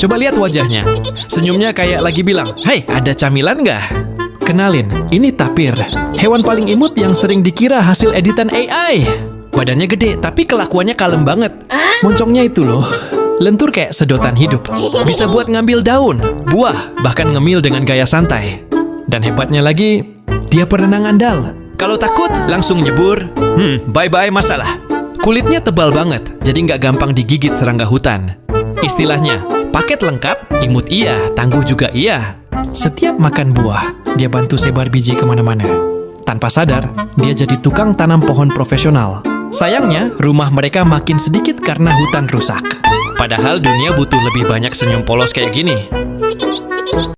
Coba lihat wajahnya. Senyumnya kayak lagi bilang, "Hai, ada camilan nggak?" Kenalin, ini tapir. Hewan paling imut yang sering dikira hasil editan AI. Badannya gede, tapi kelakuannya kalem banget. Moncongnya itu loh, lentur kayak sedotan hidup. Bisa buat ngambil daun, buah, bahkan ngemil dengan gaya santai. Dan hebatnya lagi, dia perenang andal. Kalau takut, langsung nyebur. Bye-bye masalah. Kulitnya tebal banget, jadi nggak gampang digigit serangga hutan. Istilahnya, paket lengkap, imut iya, tangguh juga iya. Setiap makan buah, dia bantu sebar biji kemana-mana. Tanpa sadar, dia jadi tukang tanam pohon profesional. Sayangnya, rumah mereka makin sedikit karena hutan rusak. Padahal dunia butuh lebih banyak senyum polos kayak gini.